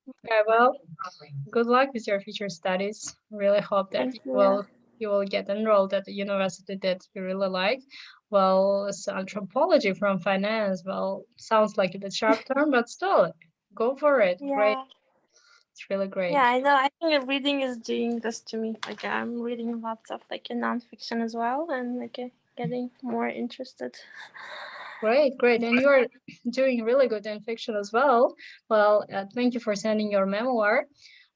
Okay, well, good luck with your future studies. Really hope that Thank you. you will get enrolled at the university that you really like. Well, it's anthropology from finance. Well, sounds like a bit sharp term, but still, go for it. Great. Yeah. It's really Yeah, great. I know. I think reading is doing this to me. Like I'm reading lots of like nonfiction as well, and like getting more interested. Great, great. And you're doing really good in fiction as well. Well, thank you for sending your memoir.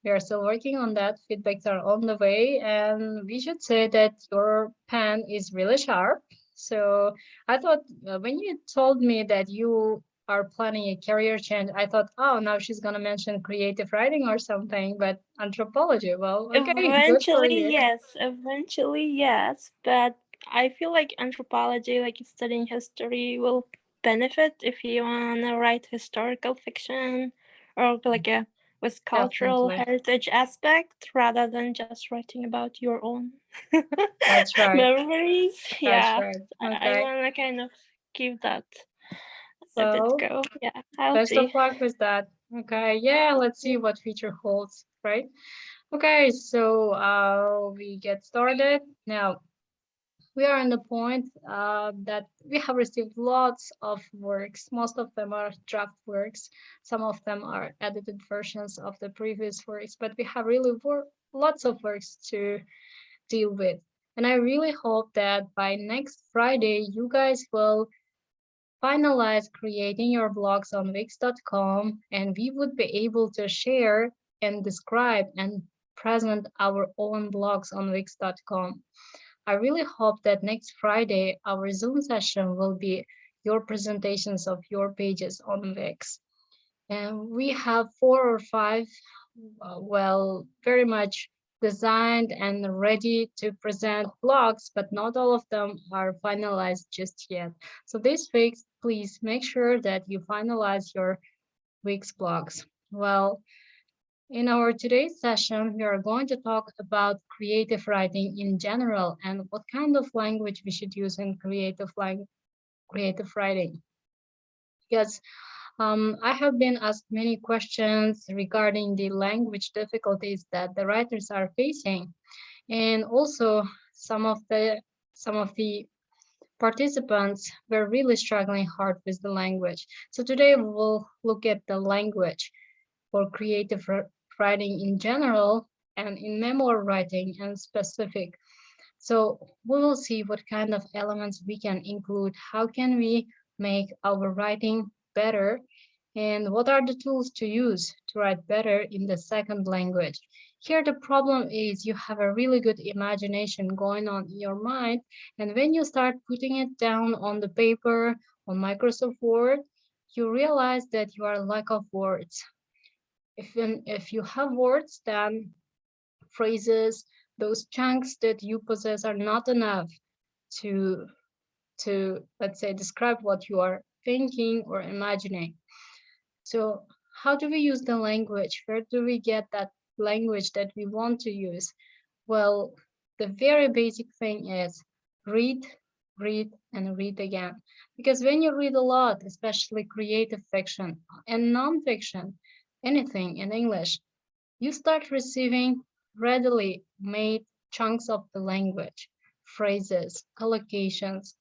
We are still working on that. Feedbacks are on the way. And we should say that your pen is really sharp. So I thought when you told me that you are planning a career change, I thought, oh, now she's going to mention creative writing or something, but anthropology. Well, okay, good for Eventually, you. yes. Eventually, yes. But I feel like anthropology, like studying history, will benefit if you wanna write historical fiction or like a with cultural Definitely. heritage aspect rather than just writing about your own That's right. memories. That's Yeah, right. I Okay. wanna kind of give that a bit Well, go. Yeah, I'll best of see. luck with that. Okay, yeah, let's see what future holds, right? Okay, so we get started. Now, we are in the point that we have received lots of works. Most of them are draft works. Some of them are edited versions of the previous works, but we have really lots of works to deal with. And I really hope that by next Friday, you guys will finalize creating your blogs on Wix.com, and we would be able to share and describe and present our own blogs on Wix.com. I really hope that next Friday our Zoom session will be your presentations of your pages on Wix. And we have 4 or 5, well, very much designed and ready to present blogs, but not all of them are finalized just yet. So this week, please make sure that you finalize your week's blogs. Well, in our today's session, we are going to talk about creative writing in general and what kind of language we should use in creative writing. Because I have been asked many questions regarding the language difficulties that the writers are facing, and also some of the some of the participants were really struggling hard with the language. So today we will look at the language for creative writing in general and in memoir writing in specific. So we will see what kind of elements we can include, how can we make our writing better, and what are the tools to use to write better in the second language. Here the problem is you have a really good imagination going on in your mind, and when you start putting it down on the paper, on Microsoft Word, you realize that you are lack of words. If you have words, then phrases, those chunks that you possess are not enough to let's say describe what you are thinking or imagining. So how do we use the language? Where do we get that language that we want to use? Well, the very basic thing is read, read, and read again. Because when you read a lot, especially creative fiction and nonfiction, anything in English, you start receiving readily made chunks of the language, phrases, collocations.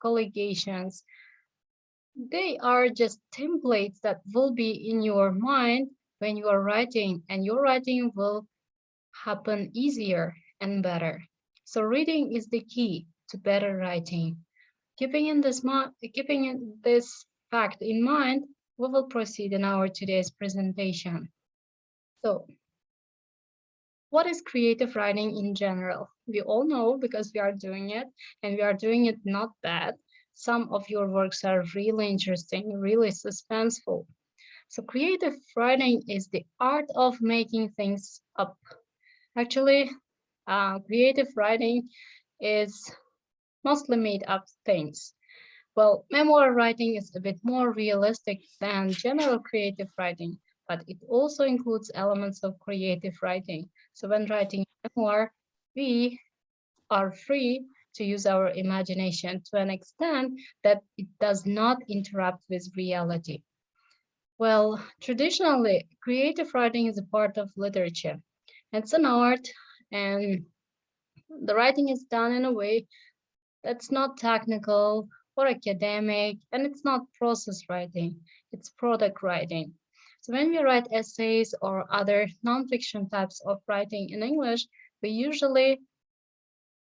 They are just templates that will be in your mind when you are writing, and your writing will happen easier and better. So reading is the key to better writing. Keeping in this fact in mind, we will proceed in our today's presentation. So what is creative writing in general? We all know because we are doing it, and we are doing it not bad. Some of your works are really interesting, really suspenseful. So creative writing is the art of making things up. Actually, creative writing is mostly made up things. Well, memoir writing is a bit more realistic than general creative writing, but it also includes elements of creative writing. So when writing memoir, we are free to use our imagination to an extent that it does not interrupt with reality. Well, traditionally, creative writing is a part of literature. It's an art, and the writing is done in a way that's not technical or academic, and it's not process writing, it's product writing. So when we write essays or other nonfiction types of writing in English, we usually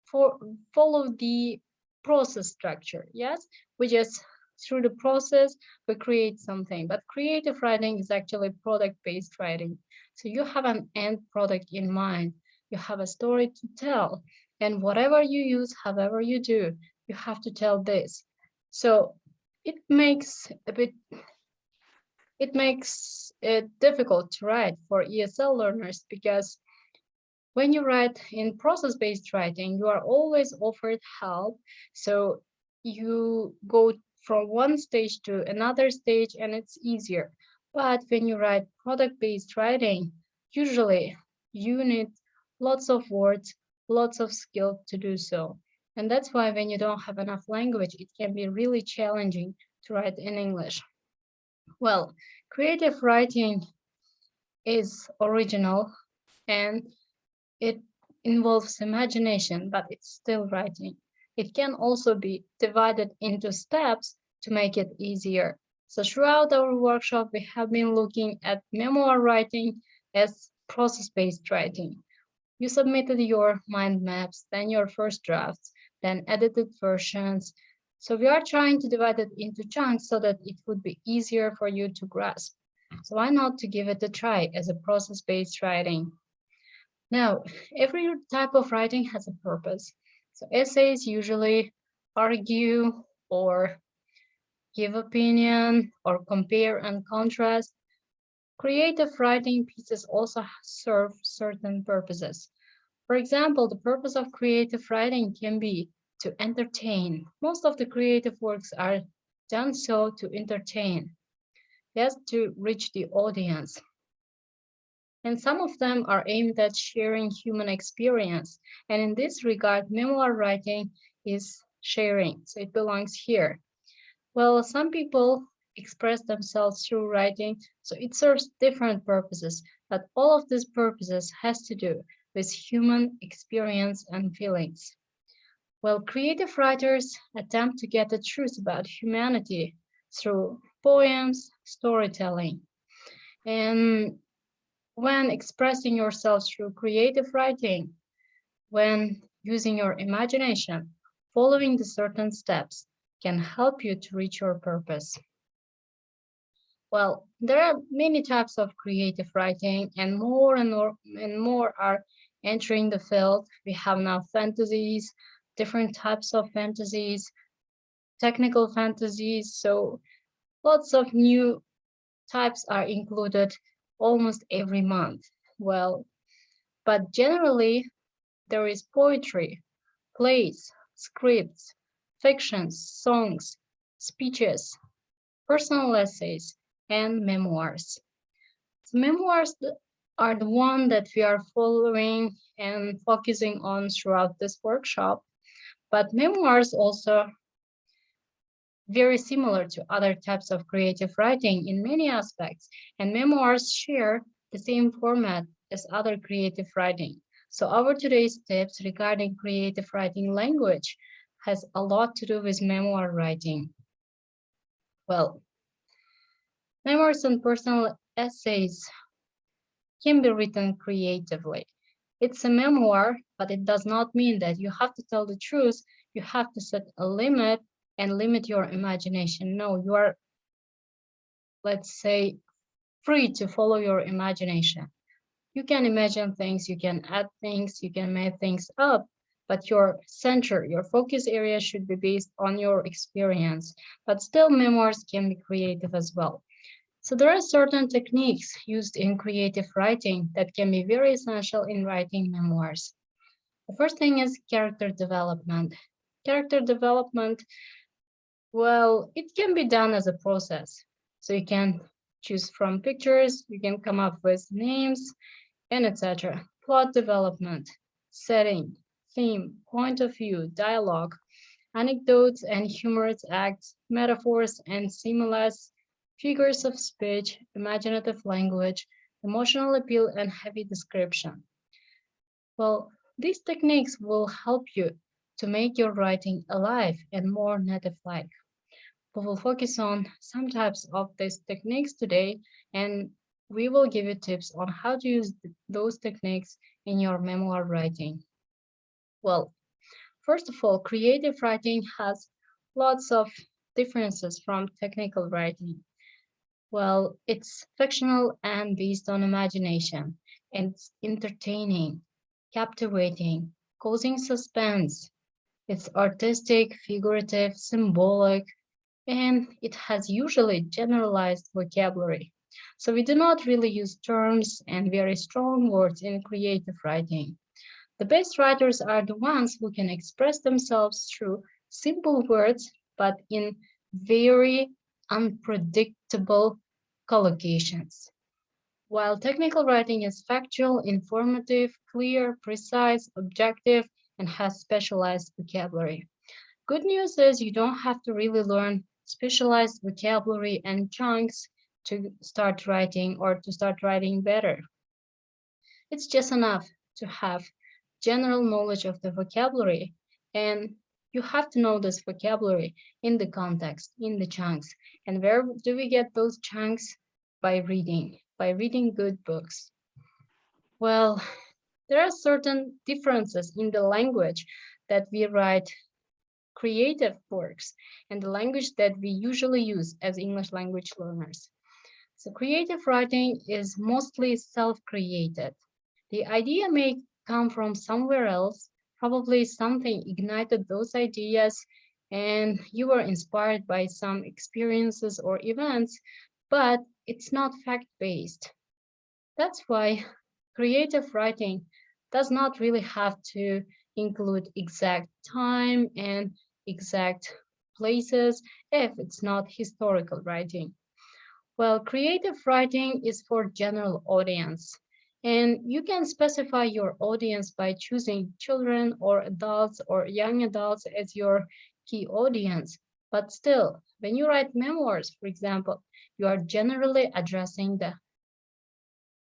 for, follow the process structure. Yes, we just through the process we create something. But creative writing is actually product-based writing. So you have an end product in mind. You have a story to tell, and whatever you use, however you do, you have to tell this. So it makes a bit it makes it difficult to write for ESL learners because when you write in process-based writing, you are always offered help. So you go from one stage to another stage and it's easier. But when you write product-based writing, usually you need lots of words, lots of skill to do so. And that's why when you don't have enough language, it can be really challenging to write in English. Well, creative writing is original and it involves imagination, but it's still writing. It can also be divided into steps to make it easier. So throughout our workshop, we have been looking at memoir writing as process-based writing. You submitted your mind maps, then your first drafts, then edited versions. So we are trying to divide it into chunks so that it would be easier for you to grasp. So why not to give it a try as a process-based writing? Now, every type of writing has a purpose. So essays usually argue or give opinion or compare and contrast. Creative writing pieces also serve certain purposes. For example, the purpose of creative writing can be to entertain. Most of the creative works are done so to entertain, yes, to reach the audience. And some of them are aimed at sharing human experience. And in this regard, memoir writing is sharing, so it belongs here. Well, some people express themselves through writing, so it serves different purposes, but all of these purposes has to do with human experience and feelings. Well, creative writers attempt to get the truth about humanity through poems, storytelling. And when expressing yourself through creative writing, when using your imagination, following the certain steps can help you to reach your purpose. Well, there are many types of creative writing, and more are entering the field. We have now fantasies, different types of fantasies, technical fantasies. So lots of new types are included almost every month. Well, but generally, there is poetry, plays, scripts, fictions, songs, speeches, personal essays, and memoirs. So memoirs are the one that we are following and focusing on throughout this workshop, but memoirs also very similar to other types of creative writing in many aspects, and memoirs share the same format as other creative writing. So our today's tips regarding creative writing language has a lot to do with memoir writing. Well, memoirs and personal essays can be written creatively. It's a memoir, but it does not mean that you have to tell the truth. You have to set a limit and limit your imagination. No, you are, let's say, free to follow your imagination. You can imagine things, you can add things, you can make things up, but your center, your focus area should be based on your experience. But still, memoirs can be creative as well. So there are certain techniques used in creative writing that can be very essential in writing memoirs. The first thing is character development. Character development, well, it can be done as a process. So you can choose from pictures, you can come up with names, and etc. Plot development, setting, theme, point of view, dialogue, anecdotes and humorous acts, metaphors and similes, figures of speech, imaginative language, emotional appeal, and heavy description. Well, these techniques will help you to make your writing alive and more native-like. We will focus on some types of these techniques today, and we will give you tips on how to use those techniques in your memoir writing. Well, first of all, creative writing has lots of differences from technical writing. Well, it's fictional and based on imagination. It's entertaining, captivating, causing suspense. It's artistic, figurative, symbolic, and it has usually generalized vocabulary. So we do not really use terms and very strong words in creative writing. The best writers are the ones who can express themselves through simple words, but in very unpredictable collocations. While technical writing is factual, informative, clear, precise, objective, and has specialized vocabulary. Good news is you don't have to really learn specialized vocabulary and chunks to start writing or to start writing better. It's just enough to have general knowledge of the vocabulary, and you have to know this vocabulary in the context, in the chunks. And where do we get those chunks? By reading good books. Well, there are certain differences in the language that we write creative works and the language that we usually use as English language learners. So creative writing is mostly self-created. The idea may come from somewhere else, probably something ignited those ideas and you were inspired by some experiences or events, but it's not fact-based. That's why creative writing does not really have to include exact time and exact places if it's not historical writing. Well, creative writing is for general audience, and you can specify your audience by choosing children or adults or young adults as your key audience. But still, when you write memoirs, for example, you are generally addressing the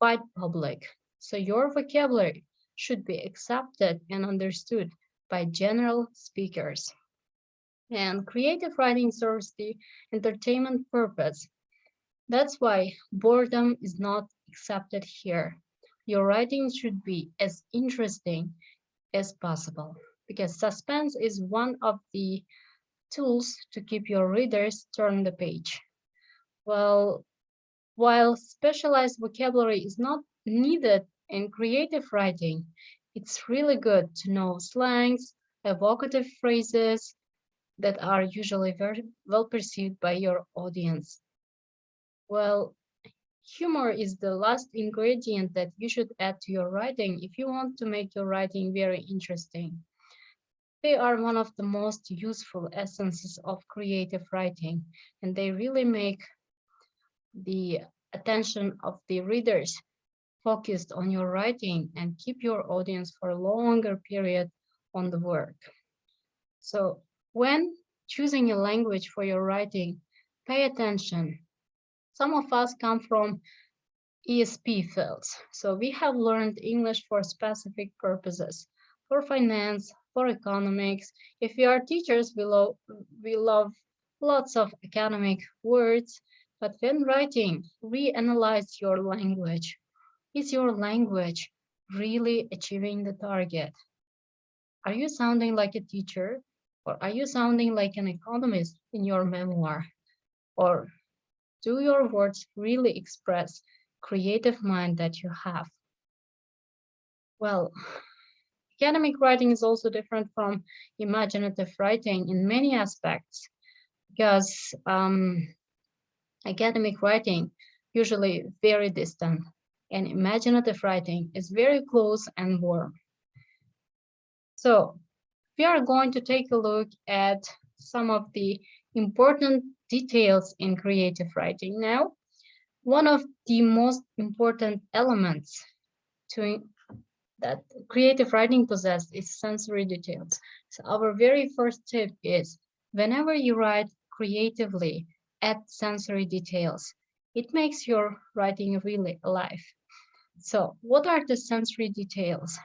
wide public. So your vocabulary should be accepted and understood by general speakers. And creative writing serves the entertainment purpose. That's why boredom is not accepted here. Your writing should be as interesting as possible because suspense is one of the tools to keep your readers turn the page. Well, while specialized vocabulary is not needed in creative writing, it's really good to know slangs, evocative phrases that are usually very well perceived by your audience. Well, humor is the last ingredient that you should add to your writing if you want to make your writing very interesting. They are one of the most useful essences of creative writing, and they really make the attention of the readers focused on your writing and keep your audience for a longer period on the work. So when choosing a language for your writing, pay attention. Some of us come from ESP fields. So we have learned English for specific purposes, for finance, for economics. If we are teachers, we love lots of academic words, but when writing, reanalyze your language. Is your language really achieving the target? Are you sounding like a teacher? Or are you sounding like an economist in your memoir? Or do your words really express creative mind that you have? Well, academic writing is also different from imaginative writing in many aspects because academic writing usually very distant and imaginative writing is very close and warm. So we are going to take a look at some of the important details in creative writing now. One of the most important elements to that creative writing possesses is sensory details. So our very first tip is whenever you write creatively, add sensory details. It makes your writing really alive. So, what are the sensory details?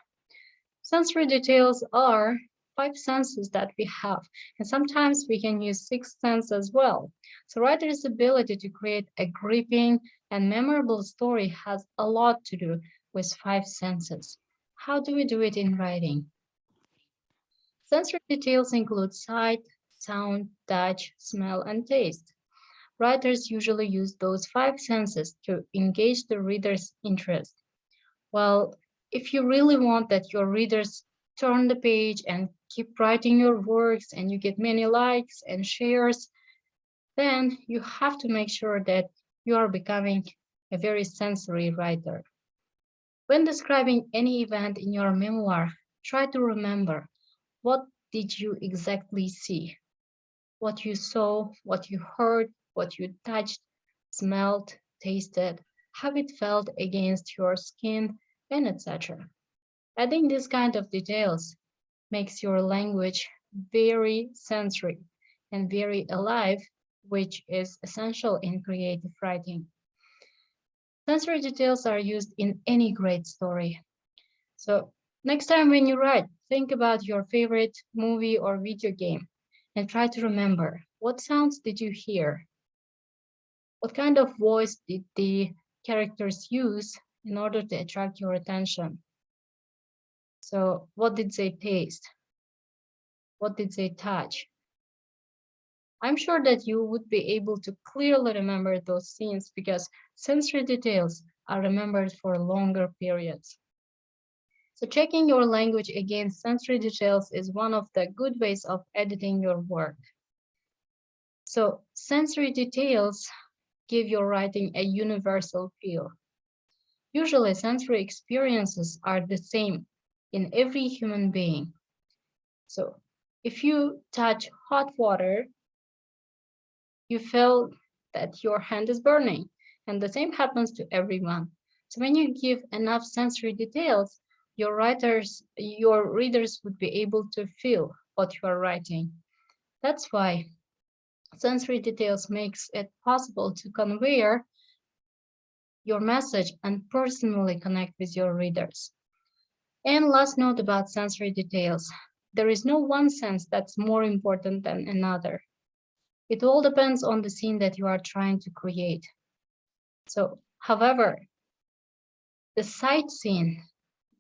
Sensory details are five senses that we have, and sometimes we can use sixth sense as well. So, writer's ability to create a gripping and memorable story has a lot to do with five senses. How do we do it in writing? Sensory details include sight, sound, touch, smell, and taste. Writers usually use those five senses to engage the reader's interest. Well, if you really want that your readers turn the page and keep writing your works and you get many likes and shares, then you have to make sure that you are becoming a very sensory writer. When describing any event in your memoir, try to remember what did you exactly see, what you saw, what you heard, what you touched, smelled, tasted, how it felt against your skin, and etc. Adding this kind of details makes your language very sensory and very alive, which is essential in creative writing. Sensory details are used in any great story. So, next time when you write, think about your favorite movie or video game and try to remember what sounds did you hear? What kind of voice did the characters use in order to attract your attention? So, what did they taste? What did they touch? I'm sure that you would be able to clearly remember those scenes because sensory details are remembered for longer periods. So checking your language against sensory details is one of the good ways of editing your work. So sensory details give your writing a universal feel. Usually sensory experiences are the same in every human being. So if you touch hot water, you feel that your hand is burning, and the same happens to everyone. So when you give enough sensory details, your readers would be able to feel what you are writing. That's why sensory details makes it possible to convey your message and personally connect with your readers. And last note about sensory details. There is no one sense that's more important than another. It all depends on the scene that you are trying to create. So, however, the sight scene,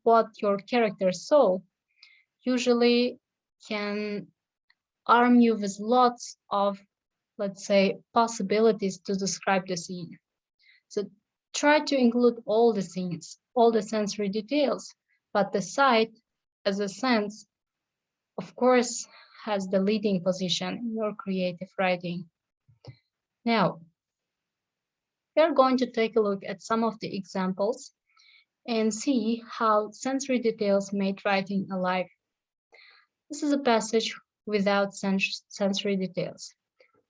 what your character saw, usually can arm you with lots of, let's say, possibilities to describe the scene. So try to include all the scenes, all the sensory details, but the sight as a sense, of course, has the leading position in your creative writing. Now, we're going to take a look at some of the examples and see how sensory details made writing alive. This is a passage without sensory details.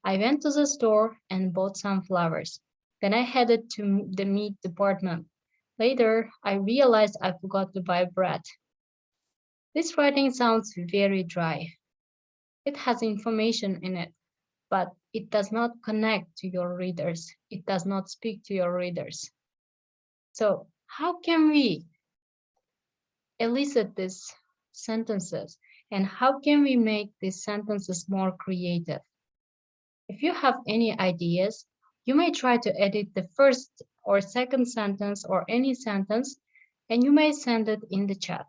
I went to the store and bought some flowers. Then I headed to the meat department. Later, I realized I forgot to buy bread. This writing sounds very dry. It has information in it, but it does not connect to your readers. It does not speak to your readers. So, how can we elicit these sentences? And how can we make these sentences more creative? If you have any ideas, you may try to edit the first or second sentence or any sentence, and you may send it in the chat.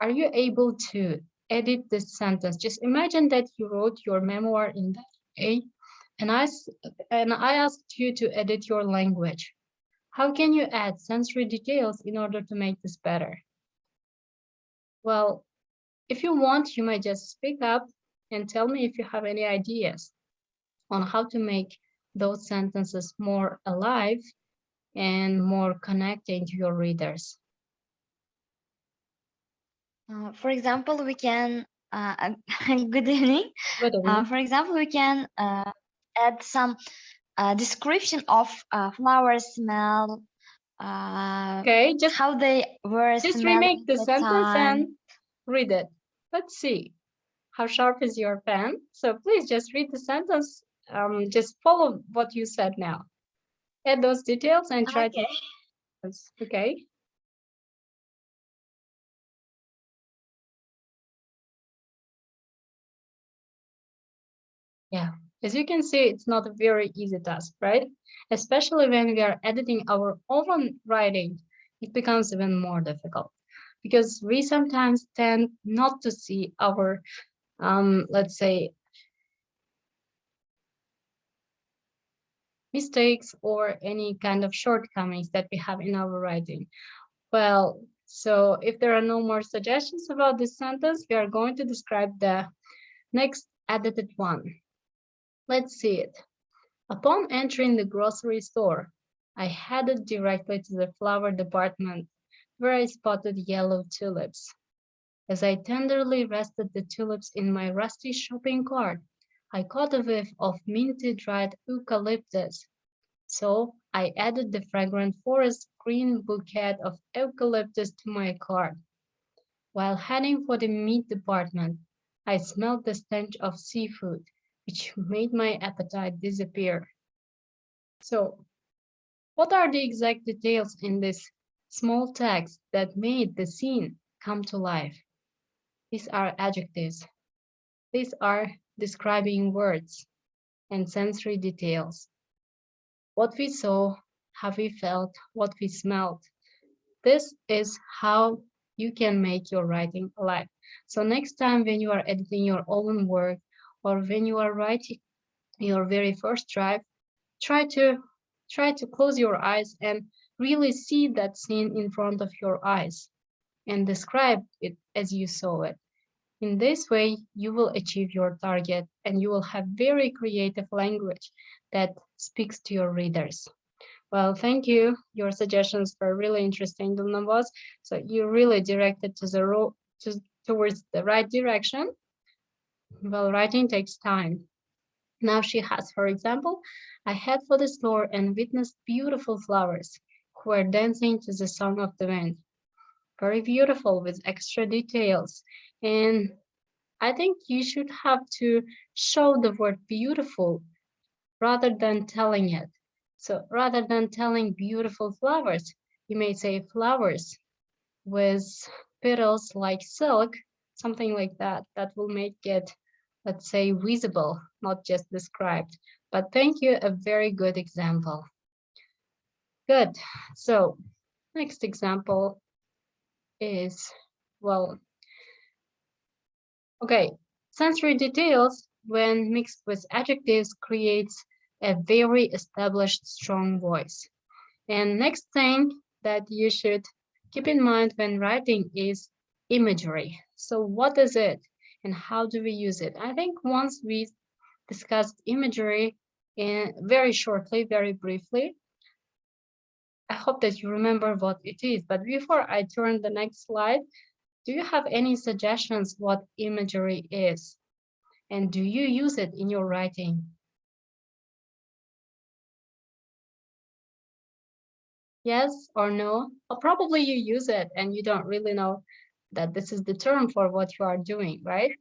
Are you able to edit this sentence? Just imagine that you wrote your memoir in that way, and I asked you to edit your language. How can you add sensory details in order to make this better? Well, if you want, you might just speak up and tell me if you have any ideas on how to make those sentences more alive and more connecting to your readers. For example, we can, good evening. Good evening. For example, we can add some description of flower smell, Okay, just how they were remake smelling the the sentence time. and read it. Let's see. How sharp is your pen? So please just read the sentence just follow what you said now. Add those details and try to. Okay. Okay. Yeah, as you can see, it's not a very easy task, right? Especially when we are editing our own writing, it becomes even more difficult because we sometimes tend not to see our, let's say, mistakes or any kind of shortcomings that we have in our writing. Well, so if there are no more suggestions about this sentence, we are going to describe the next edited one. Let's see it. Upon entering the grocery store, I headed directly to the flower department, where I spotted yellow tulips. As I tenderly rested the tulips in my rusty shopping cart, I caught a whiff of minty dried eucalyptus. So I added the fragrant forest green bouquet of eucalyptus to my cart. While heading for the meat department, I smelled the stench of seafood, which made my appetite disappear. So what are the exact details in this small text that made the scene come to life? These are adjectives. These are describing words and sensory details. What we saw, how we felt, what we smelled. This is how you can make your writing alive. So next time when you are editing your own work or when you are writing your very first draft, try to try to close your eyes and really see that scene in front of your eyes and describe it as you saw it. In this way, you will achieve your target and you will have very creative language that speaks to your readers. Well, thank you. Your suggestions were really interesting, Dulnavas. So you really directed to towards the right direction. Well, writing takes time. Now she has, for example, I head for the store and witnessed beautiful flowers who were dancing to the song of the wind. Very beautiful with extra details. And I think you should have to show the word beautiful rather than telling it. So rather than telling beautiful flowers, you may say flowers with petals like silk, something like that. That will make it, let's say, visible, not just described. But thank you, a very good example. Good. So next example is, well, okay, sensory details when mixed with adjectives creates a very established strong voice. And next thing that you should keep in mind when writing is imagery. So what is it and how do we use it? I think once we discussed imagery in very shortly, very briefly, I hope that you remember what it is. But before I turn the next slide, do you have any suggestions what imagery is? And do you use it in your writing? Yes or no? Or probably you use it and you don't really know that this is the term for what you are doing, right?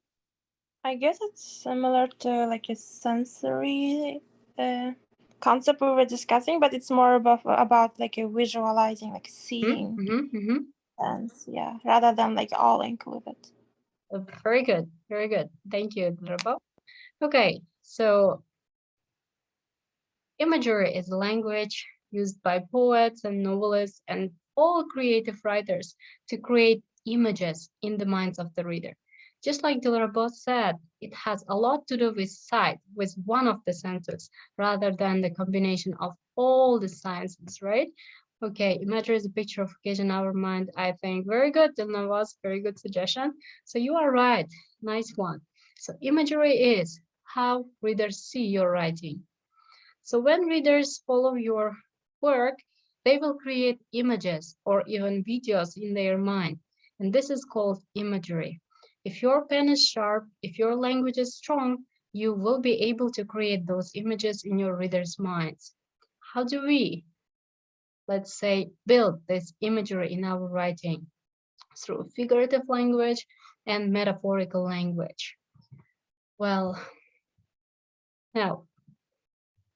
I guess it's similar to like a sensory concept we were discussing, but it's more about like a visualizing, like seeing sense, yeah, rather than like all included. Very good, very good. Thank you, Drabo. Okay, so imagery is a language used by poets and novelists and all creative writers to create images in the minds of the reader. Just like Dilrabo said, it has a lot to do with sight, with one of the senses, rather than the combination of all the senses, right? Okay, imagery is a picture of occasion in our mind, I think. Very good, Dilnavas, very good suggestion. So you are right, nice one. So imagery is how readers see your writing. So when readers follow your work, they will create images or even videos in their mind. And this is called imagery. If your pen is sharp, if your language is strong, you will be able to create those images in your readers' minds. How do we, let's say, build this imagery in our writing? Through figurative language and metaphorical language. Well, now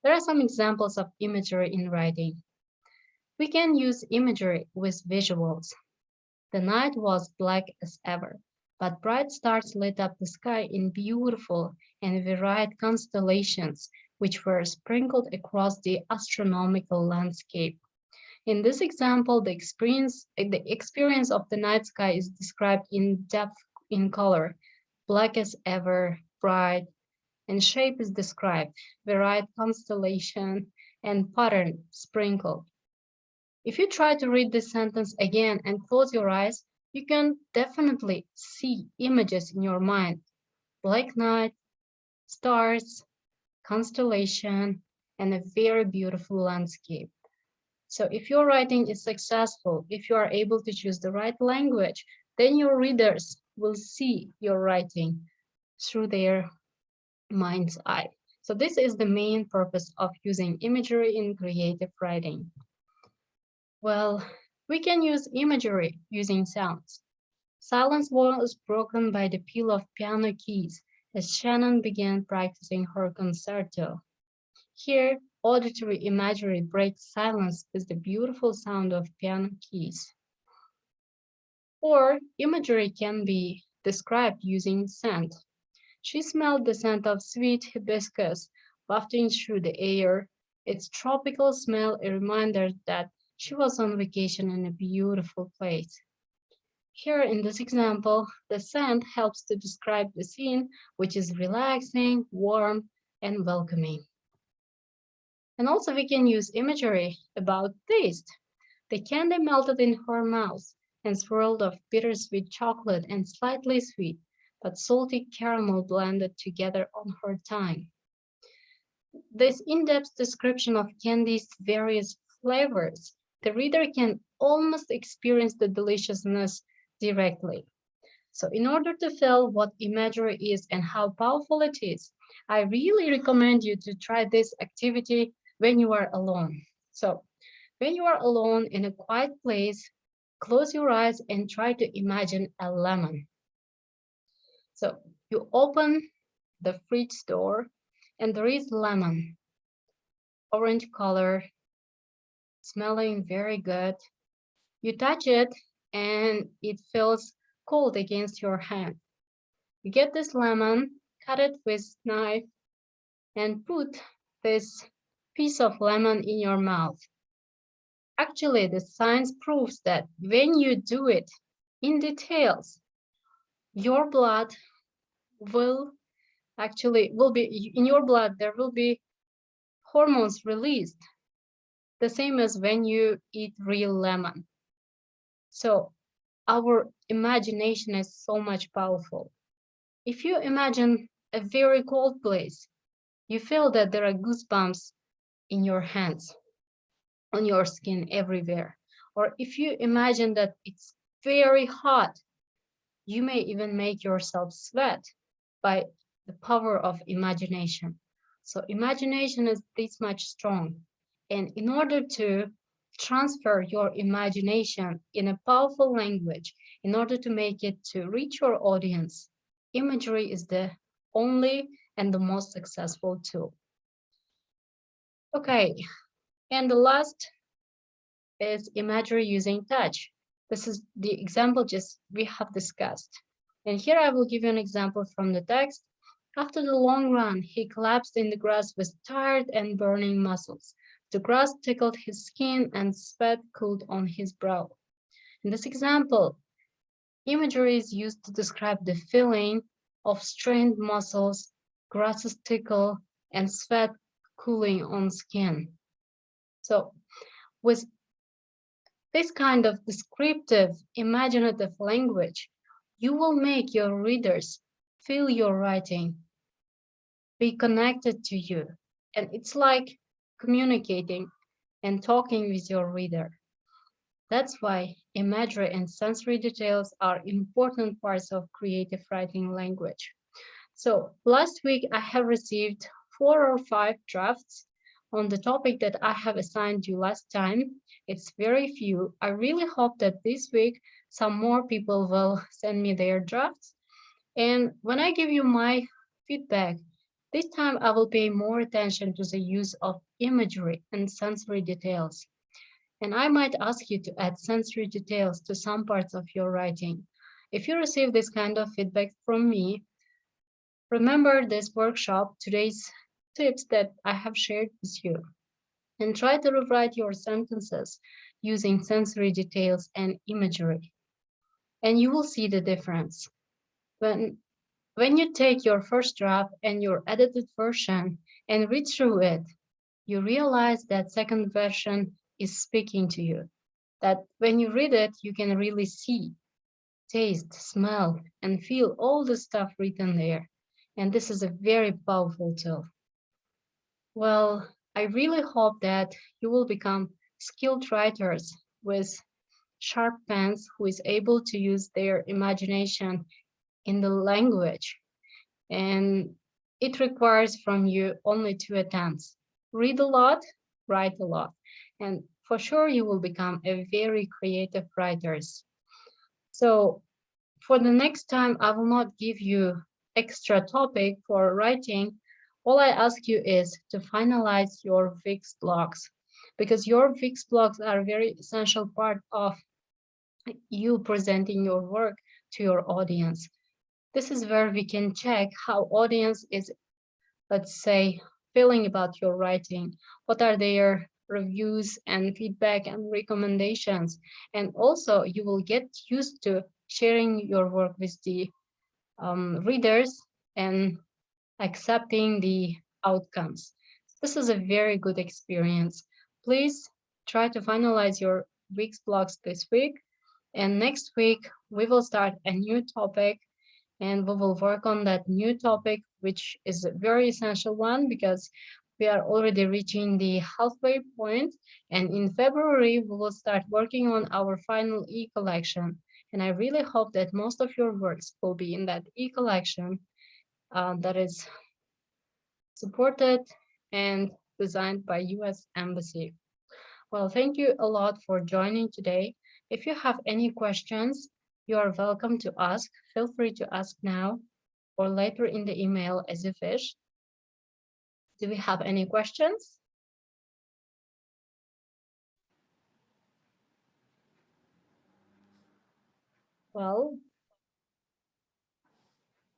There are some examples of imagery in writing. We can use imagery with visuals. The night was black as ever, but bright stars lit up the sky in beautiful and varied constellations, which were sprinkled across the astronomical landscape. In this example, the experience of the night sky is described in depth in color, black as ever, bright, and shape is described, varied constellation, and pattern sprinkled. If you try to read this sentence again and close your eyes, you can definitely see images in your mind. Black night, stars, constellation, and a very beautiful landscape. So if your writing is successful, if you are able to choose the right language, then your readers will see your writing through their mind's eye. So this is the main purpose of using imagery in creative writing. Well, we can use imagery using sounds. Silence was broken by the peal of piano keys as Shannon began practicing her concerto. Here, auditory imagery breaks silence with the beautiful sound of piano keys. Or imagery can be described using scent. She smelled the scent of sweet hibiscus wafting through the air, its tropical smell a reminder that she was on vacation in a beautiful place. Here in this example, the scent helps to describe the scene, which is relaxing, warm, and welcoming. And also we can use imagery about taste. The candy melted in her mouth and swirled of bittersweet chocolate and slightly sweet, but salty caramel blended together on her tongue. This in-depth description of candy's various flavors, the reader can almost experience the deliciousness directly. So in order to feel what imagery is and how powerful it is, I really recommend you to try this activity when you are alone. So when you are alone in a quiet place, close your eyes and try to imagine a lemon. So you open the fridge door and there is lemon, orange color, smelling very good. You touch it and it feels cold against your hand. You get this lemon, cut it with knife and put this piece of lemon in your mouth. Actually, the science proves that when you do it in details, your blood will will be in your blood there will be hormones released, the same as when you eat real lemon. So our imagination is so much powerful. If you imagine a very cold place, you feel that there are goosebumps in your hands, on your skin, everywhere. Or if you imagine that it's very hot, you may even make yourself sweat by the power of imagination. So imagination is this much strong. And in order to transfer your imagination in a powerful language, in order to make it to reach your audience, imagery is the only and the most successful tool. Okay, and the last is imagery using touch. This is the example just we have discussed. And here I will give you an example from the text. After the long run, he collapsed in the grass with tired and burning muscles. The grass tickled his skin and sweat cooled on his brow. In this example, imagery is used to describe the feeling of strained muscles, grasses tickle, and sweat cooling on skin. So with this kind of descriptive, imaginative language, you will make your readers feel your writing, be connected to you. And it's like communicating and talking with your reader. That's why imagery and sensory details are important parts of creative writing language. So last week I have received 4 or 5 drafts on the topic that I have assigned you last time. It's very few. I really hope that this week some more people will send me their drafts. And when I give you my feedback, This time I will pay more attention to the use of imagery and sensory details. And I might ask you to add sensory details to some parts of your writing. If you receive this kind of feedback from me, remember this workshop, today's tips that I have shared with you, and try to rewrite your sentences using sensory details and imagery. And you will see the difference. When you take your first draft and your edited version and read through it, you realize that second version is speaking to you. That when you read it, you can really see, taste, smell, and feel all the stuff written there. And this is a very powerful tool. Well, I really hope that you will become skilled writers with sharp pens who is able to use their imagination in the language. And it requires from you only 2 attempts. Read a lot, write a lot. And for sure you will become a very creative writer. So for the next time, I will not give you extra topic for writing. All I ask you is to finalize your VIX blocks because your VIX blocks are a very essential part of you presenting your work to your audience. This is where we can check how audience is, let's say, feeling about your writing. What are their reviews and feedback and recommendations? And also you will get used to sharing your work with the readers and accepting the outcomes. This is a very good experience. Please try to finalize your week's blogs this week. And next week, we will start a new topic and we will work on that new topic, which is a very essential one because we are already reaching the halfway point. And in February, we will start working on our final e-collection. And I really hope that most of your works will be in that e-collection that is supported and designed by US Embassy. Well, thank you a lot for joining today. If you have any questions, you are welcome to ask. Feel free to ask now or later in the email as you wish. Do we have any questions? Well,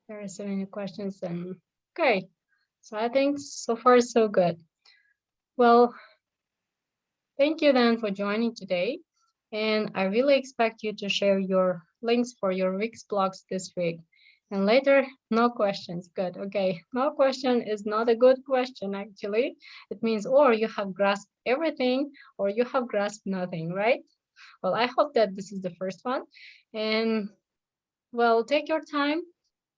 there are so many questions and okay. So I think so far so good. Well, thank you then for joining today. And I really expect you to share your links for your Wix blogs this week. And later, no questions. Good. Okay. No question is not a good question, actually. It means, or you have grasped everything, or you have grasped nothing, right? Well, I hope that this is the first one. And well, take your time,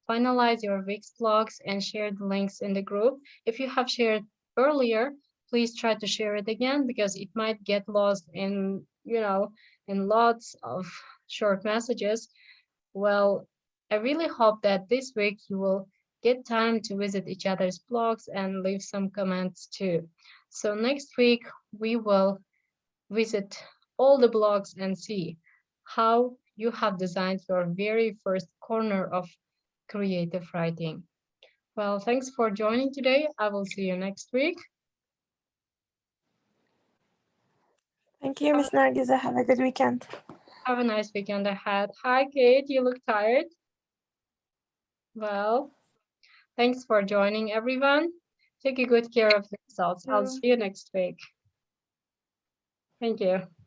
finalize your Wix blogs, and share the links in the group. If you have shared earlier, please try to share it again because it might get lost in, in lots of short messages. Well, I really hope that this week you will get time to visit each other's blogs and leave some comments too. So next week we will visit all the blogs and see how you have designed your very first corner of creative writing. Well, thanks for joining today. I will see you next week. Thank you, Miss Nargiza. Have a good weekend. Have a nice weekend ahead. Hi, Kate. You look tired. Well, thanks for joining, everyone. Take a good care of yourselves. I'll see you next week. Thank you.